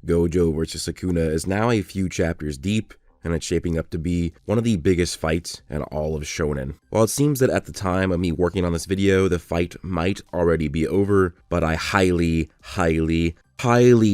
Gojo vs Sukuna is now a few chapters deep, and it's shaping up to be one of the biggest fights in all of shonen. While it seems that at the time of me working on this video, the fight might already be over, but I highly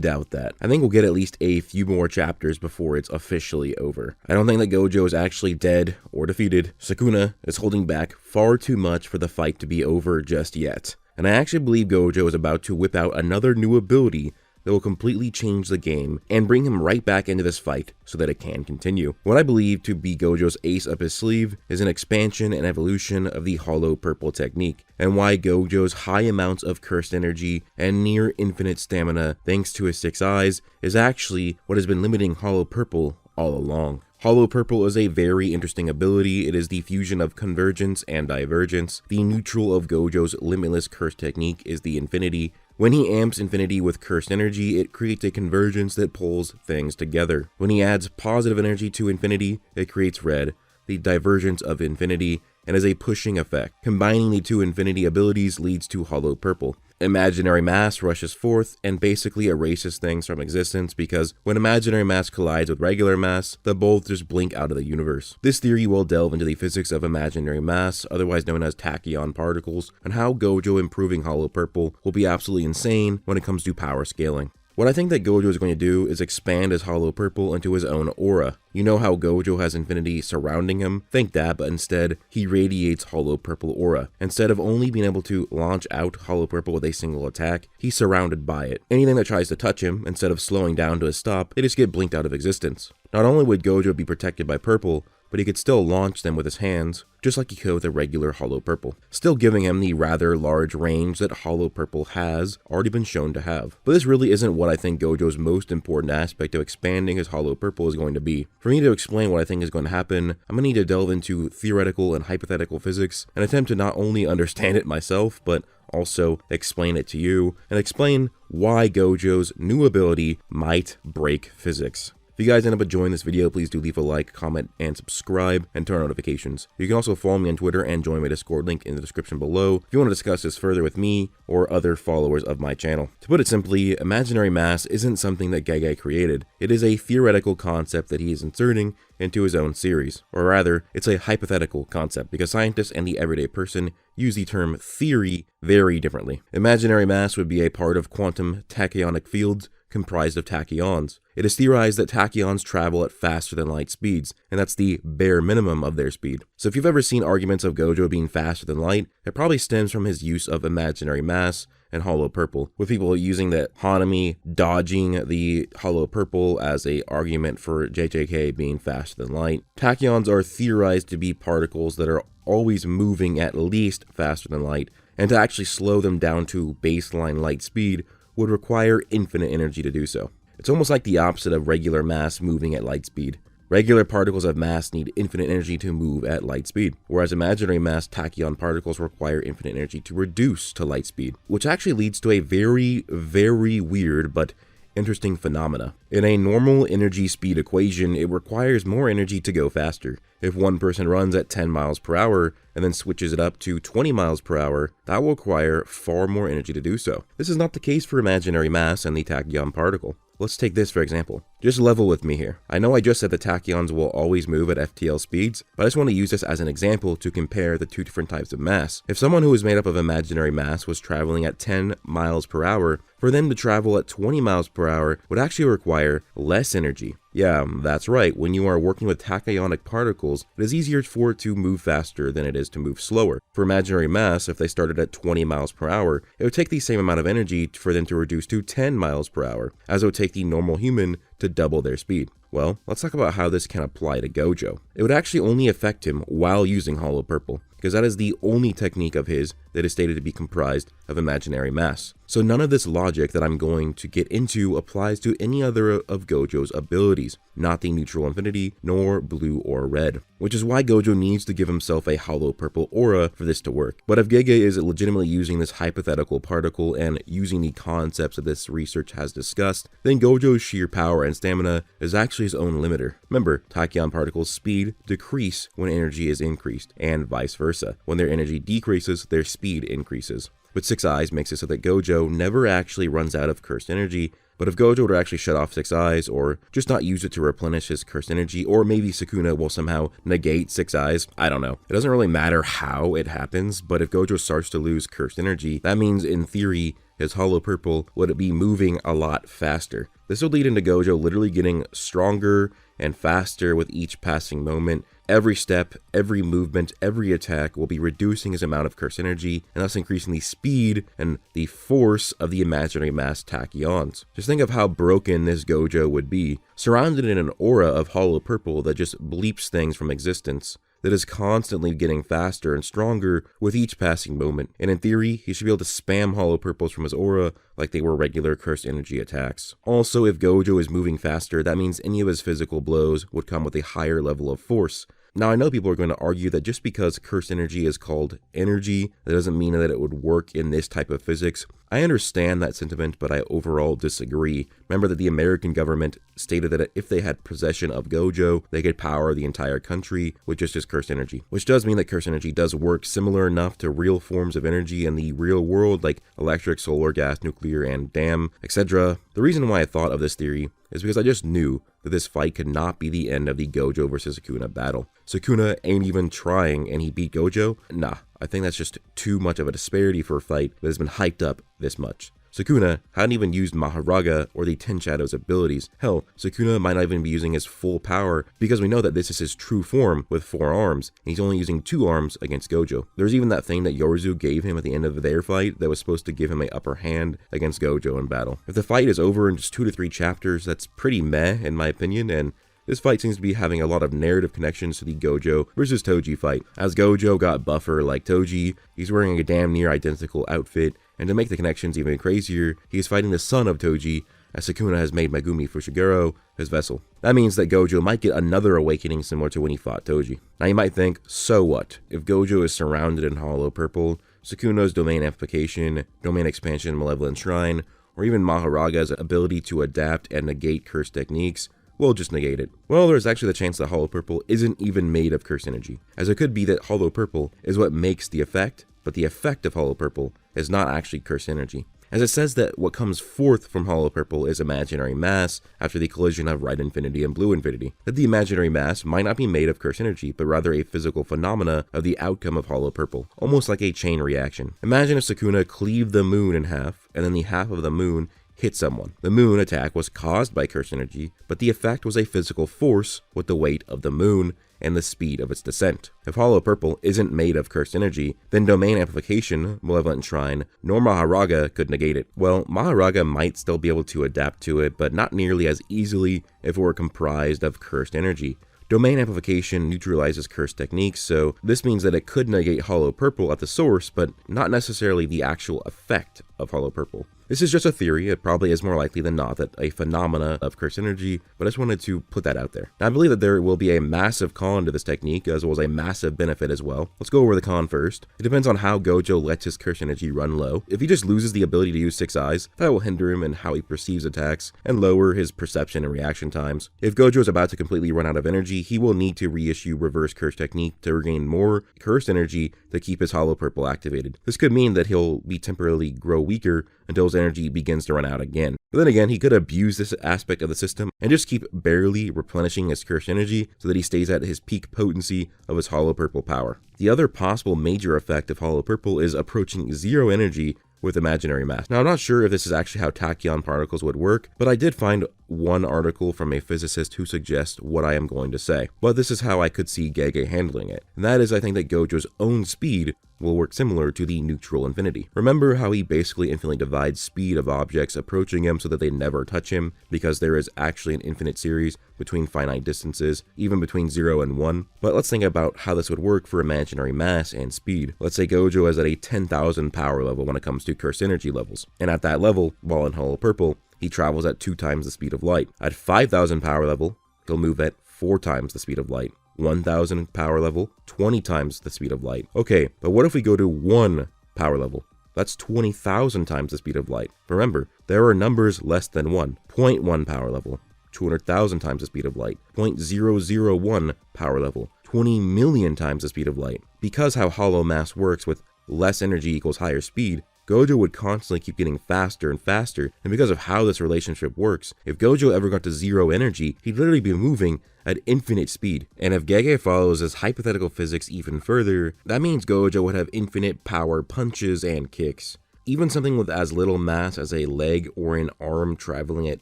doubt that. I think we'll get at least a few more chapters before it's officially over. I don't think that Gojo is actually dead or defeated. Sukuna is holding back far too much for the fight to be over just yet. And I actually believe Gojo is about to whip out another new ability that will completely change the game and bring him right back into this fight so that it can continue. What I believe to be Gojo's ace up his sleeve is an expansion and evolution of the Hollow Purple technique, and why Gojo's high amounts of cursed energy and near infinite stamina thanks to his 6 eyes is actually what has been limiting Hollow Purple all along. Hollow Purple is a very interesting ability. It is the fusion of convergence and divergence. The neutral of Gojo's limitless curse technique is the infinity. When he amps infinity with cursed energy, it creates a convergence that pulls things together. When he adds positive energy to infinity, it creates red, the divergence of infinity, and is a pushing effect. Combining the two infinity abilities leads to Hollow Purple. Imaginary mass rushes forth and basically erases things from existence, because when imaginary mass collides with regular mass, they both just blink out of the universe. This theory will delve into the physics of imaginary mass, otherwise known as tachyon particles, and how Gojo improving Hollow Purple will be absolutely insane when it comes to power scaling. What I think that Gojo is going to do is expand his Hollow Purple into his own aura. You know how Gojo has infinity surrounding him? Think that, but instead, he radiates Hollow Purple aura. Instead of only being able to launch out Hollow Purple with a single attack, he's surrounded by it. Anything that tries to touch him, instead of slowing down to a stop, they just get blinked out of existence. Not only would Gojo be protected by Purple, but he could still launch them with his hands, just like he could with a regular Hollow Purple, still giving him the rather large range that Hollow Purple has already been shown to have. But this really isn't what I think Gojo's most important aspect of expanding his Hollow Purple is going to be. For me to explain what I think is going to happen, I'm going to need to delve into theoretical and hypothetical physics, and attempt to not only understand it myself, but also explain it to you, and explain why Gojo's new ability might break physics. If you guys end up enjoying this video, please do leave a like, comment, and subscribe, and turn on notifications. You can also follow me on Twitter and join my Discord link in the description below if you want to discuss this further with me or other followers of my channel. To put it simply, imaginary mass isn't something that Gege created. It is a theoretical concept that he is inserting into his own series. Or rather, it's a hypothetical concept, because scientists and the everyday person use the term theory very differently. Imaginary mass would be a part of quantum tachyonic fields comprised of tachyons. It is theorized that tachyons travel at faster than light speeds, and that's the bare minimum of their speed. So if you've ever seen arguments of Gojo being faster than light, it probably stems from his use of imaginary mass and Hollow Purple, with people using the Hanami dodging the Hollow Purple as a argument for JJK being faster than light. Tachyons are theorized to be particles that are always moving at least faster than light, and to actually slow them down to baseline light speed would require infinite energy to do so. It's almost like the opposite of regular mass moving at light speed. Regular particles of mass need infinite energy to move at light speed, whereas imaginary mass tachyon particles require infinite energy to reduce to light speed, which actually leads to a very weird but interesting phenomena. In a normal energy speed equation, it requires more energy to go faster. If one person runs at 10 miles per hour and then switches it up to 20 miles per hour, that will require far more energy to do so. This is not the case for imaginary mass and the tachyon particle. Let's take this for example. Just level with me here. I know I just said the tachyons will always move at FTL speeds, but I just want to use this as an example to compare the two different types of mass. If someone who is made up of imaginary mass was traveling at 10 miles per hour, for them to travel at 20 miles per hour would actually require less energy. Yeah, that's right. When you are working with tachyonic particles, it is easier for it to move faster than it is to move slower. For imaginary mass, if they started at 20 miles per hour, it would take the same amount of energy for them to reduce to 10 miles per hour, as it would take the normal human to double their speed. Well, let's talk about how this can apply to Gojo. It would actually only affect him while using Hollow Purple, because that is the only technique of his that is stated to be comprised of imaginary mass. So none of this logic that I'm going to get into applies to any other of Gojo's abilities, not the neutral infinity, nor blue or red, which is why Gojo needs to give himself a Hollow Purple aura for this to work. But if Gege is legitimately using this hypothetical particle and using the concepts that this research has discussed, then Gojo's sheer power and stamina is actually his own limiter. Remember, tachyon particles' speed decrease when energy is increased, and vice versa. When their energy decreases, their speed increases. But 6 eyes makes it so that Gojo never actually runs out of cursed energy, But if Gojo were to actually shut off 6 eyes, or just not use it to replenish his cursed energy, or maybe Sukuna will somehow negate 6 eyes, I don't know. It doesn't really matter how it happens, but if Gojo starts to lose cursed energy, that means in theory, his hollow purple would be moving a lot faster. This would lead into Gojo literally getting stronger and faster with each passing moment. Every step, every movement, every attack will be reducing his amount of cursed energy, and thus increasing the speed and the force of the imaginary mass Tachyons. Just think of how broken this Gojo would be, surrounded in an aura of hollow purple that just bleeps things from existence, that is constantly getting faster and stronger with each passing moment. And in theory, he should be able to spam hollow purples from his aura like they were regular cursed energy attacks. Also, if Gojo is moving faster, that means any of his physical blows would come with a higher level of force. Now, I know people are going to argue that just because cursed energy is called energy, that doesn't mean that it would work in this type of physics. I understand that sentiment, but I overall disagree. Remember that the American government stated that if they had possession of Gojo, they could power the entire country with just his cursed energy. Which does mean that cursed energy does work similar enough to real forms of energy in the real world, like electric, solar, gas, nuclear, and DAM, etc. The reason why I thought of this theory is because I just knew that this fight could not be the end of the Gojo versus Sukuna battle. Sukuna ain't even trying and he beat Gojo? Nah, I think that's just too much of a disparity for a fight that has been hyped up this much. Sukuna hadn't even used Maharaga or the 10 Shadows abilities. Hell, Sukuna might not even be using his full power because we know that this is his true form with 4 arms, and he's only using 2 arms against Gojo. There's even that thing that Yoruzu gave him at the end of their fight that was supposed to give him an upper hand against Gojo in battle. If the fight is over in just 2 to 3 chapters, that's pretty meh in my opinion, and this fight seems to be having a lot of narrative connections to the Gojo versus Toji fight. As Gojo got buffer like Toji, he's wearing a damn near identical outfit, and to make the connections even crazier, he is fighting the son of Toji, as Sukuna has made Megumi Fushiguro his vessel. That means that Gojo might get another awakening similar to when he fought Toji. Now you might think, so what? If Gojo is surrounded in hollow purple, Sukuna's domain amplification, domain expansion, malevolent shrine, or even Maharaga's ability to adapt and negate cursed techniques, we'll just negate it. Well, there's actually the chance that hollow purple isn't even made of cursed energy, as it could be that hollow purple is what makes the effect, but the effect of hollow purple is not actually cursed energy. As it says that what comes forth from hollow purple is imaginary mass after the collision of red infinity and blue infinity. That the imaginary mass might not be made of cursed energy, but rather a physical phenomena of the outcome of hollow purple, almost like a chain reaction. Imagine if Sukuna cleaved the moon in half, and then the half of the moon hit someone. The moon attack was caused by cursed energy, but the effect was a physical force with the weight of the moon and the speed of its descent. If hollow purple isn't made of cursed energy, then domain amplification, malevolent shrine, nor Maharaga could negate it. Well, Maharaga might still be able to adapt to it, but not nearly as easily if it were comprised of cursed energy. Domain amplification neutralizes cursed techniques, so this means that it could negate hollow purple at the source, but not necessarily the actual effect of hollow purple. This is just a theory. It probably is more likely than not that a phenomena of cursed energy, but I just wanted to put that out there. Now, I believe that there will be a massive con to this technique, as well as a massive benefit as well. Let's go over the con first. It depends on how Gojo lets his cursed energy run low. If he just loses the ability to use 6 eyes, that will hinder him in how he perceives attacks and lower his perception and reaction times. If Gojo is about to completely run out of energy, he will need to reissue reverse curse technique to regain more cursed energy to keep his hollow purple activated. This could mean that he'll be temporarily grow weaker until his energy begins to run out again. But then again, he could abuse this aspect of the system and just keep barely replenishing his cursed energy so that he stays at his peak potency of his hollow purple power. The other possible major effect of hollow purple is approaching 0 energy with imaginary mass. Now, I'm not sure if this is actually how tachyon particles would work, but I did find one article from a physicist who suggests what I am going to say. But this is how I could see Gege handling it. And that is, I think that Gojo's own speed will work similar to the neutral infinity. Remember how he basically infinitely divides speed of objects approaching him so that they never touch him, because there is actually an infinite series between finite distances, even between 0 and 1. But let's think about how this would work for imaginary mass and speed. Let's say Gojo is at a 10,000 power level when it comes to cursed energy levels. And at that level, while in hollow purple, he travels at 2 times the speed of light. At 5,000 power level, he'll move at 4 times the speed of light. 1,000 power level, 20 times the speed of light. Okay, but what if we go to 1 power level? That's 20,000 times the speed of light. Remember, there are numbers less than 1. 0.1 power level, 200,000 times the speed of light. 0.001 power level, 20 million times the speed of light. Because how hollow mass works with less energy equals higher speed, Gojo would constantly keep getting faster and faster, and because of how this relationship works, if Gojo ever got to zero energy, he'd literally be moving at infinite speed. And if Gege follows his hypothetical physics even further, that means Gojo would have infinite power punches and kicks. Even something with as little mass as a leg or an arm traveling at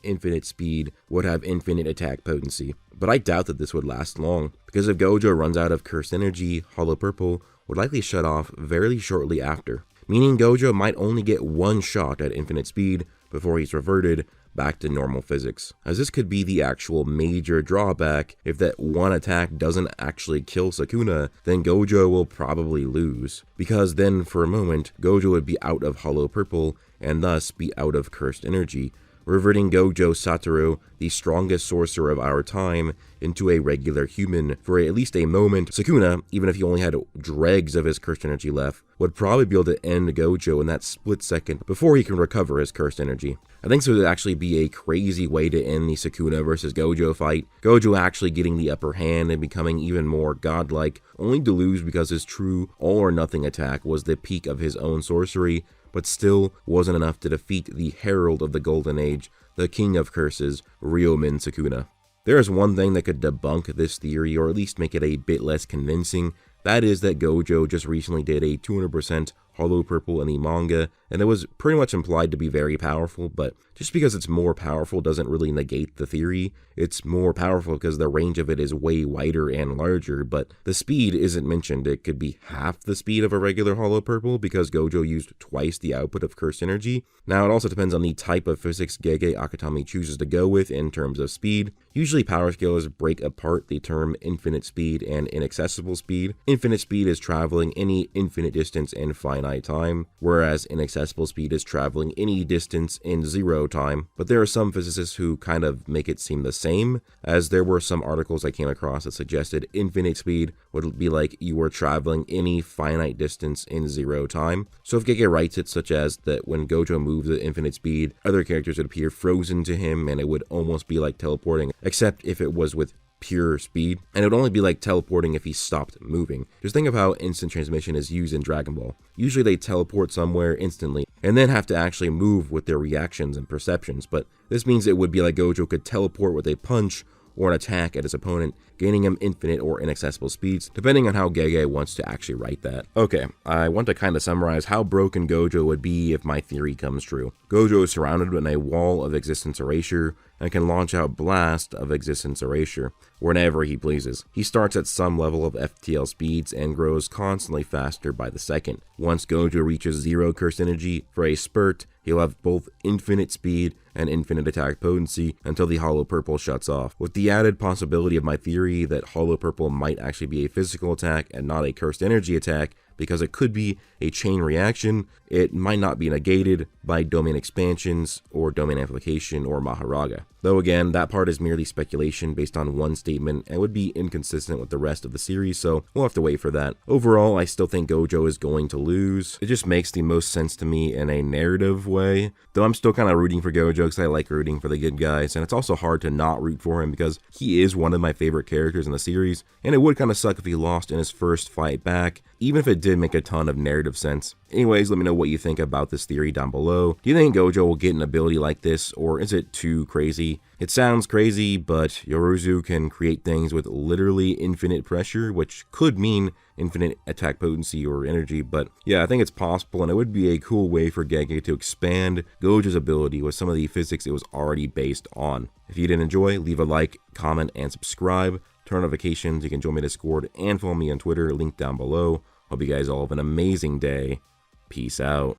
infinite speed would have infinite attack potency. But I doubt that this would last long, because if Gojo runs out of cursed energy, Hollow Purple would likely shut off very shortly after, meaning Gojo might only get one shot at infinite speed before he's reverted back to normal physics, as this could be the actual major drawback. If that one attack doesn't actually kill Sukuna, then Gojo will probably lose, because then for a moment, Gojo would be out of Hollow Purple and thus be out of cursed energy, reverting Gojo Satoru, the strongest sorcerer of our time, into a regular human for at least a moment. Sukuna, even if he only had dregs of his cursed energy left, would probably be able to end Gojo in that split second before he can recover his cursed energy. I think this would actually be a crazy way to end the Sukuna versus Gojo fight. Gojo actually getting the upper hand and becoming even more godlike, only to lose because his true all-or-nothing attack was the peak of his own sorcery, but still wasn't enough to defeat the Herald of the Golden Age, the King of Curses, Ryomen Sukuna. There is one thing that could debunk this theory, or at least make it a bit less convincing. That is that Gojo just recently did a 200% Hollow Purple in the manga, and it was pretty much implied to be very powerful, but just because it's more powerful doesn't really negate the theory. It's more powerful because the range of it is way wider and larger, but the speed isn't mentioned. It could be half the speed of a regular Hollow Purple because Gojo used twice the output of cursed energy. Now, it also depends on the type of physics Gege Akutami chooses to go with in terms of speed. Usually power scalers break apart the term infinite speed and inaccessible speed. Infinite speed is traveling any infinite distance in finite time, whereas inaccessible speed is traveling any distance in zero time. But there are some physicists who kind of make it seem the same, as there were some articles I came across that suggested infinite speed would be like you were traveling any finite distance in zero time. So if Gege writes it such as that when Gojo moves at infinite speed, other characters would appear frozen to him and it would almost be like teleporting, except if it was with pure speed, and it would only be like teleporting if he stopped moving. Just think of how instant transmission is used in Dragon Ball. Usually they teleport somewhere instantly and then have to actually move with their reactions and perceptions, but this means it would be like Gojo could teleport with a punch or an attack at his opponent, gaining him infinite or inaccessible speeds, depending on how Gege wants to actually write that. Okay, I want to kind of summarize how broken Gojo would be if my theory comes true. Gojo is surrounded in a wall of existence erasure and can launch out blast of existence erasure whenever he pleases. He starts at some level of FTL speeds and grows constantly faster by the second. Once Gojo reaches zero cursed energy for a spurt, he'll have both infinite speed and infinite attack potency until the Hollow Purple shuts off, with the added possibility of my theory that Hollow Purple might actually be a physical attack and not a cursed energy attack, because it could be a chain reaction. It might not be negated by domain expansions or domain amplification or Maharaga. Though again, that part is merely speculation based on one statement and would be inconsistent with the rest of the series, so we'll have to wait for that. Overall, I still think Gojo is going to lose. It just makes the most sense to me in a narrative way, though I'm still kind of rooting for Gojo because I like rooting for the good guys, and it's also hard to not root for him because he is one of my favorite characters in the series, and it would kind of suck if he lost in his first fight back, even if it did make a ton of narrative sense. Anyways, let me know what you think about this theory down below. Do you think Gojo will get an ability like this, or is it too crazy? It sounds crazy, but Yoruzu can create things with literally infinite pressure, which could mean infinite attack potency or energy, but yeah, I think it's possible, and it would be a cool way for Gege to expand Gojo's ability with some of the physics it was already based on. If you did enjoy, leave a like, comment, and subscribe. Turn on notifications. You can join my Discord and follow me on Twitter, link down below. Hope you guys all have an amazing day. Peace out.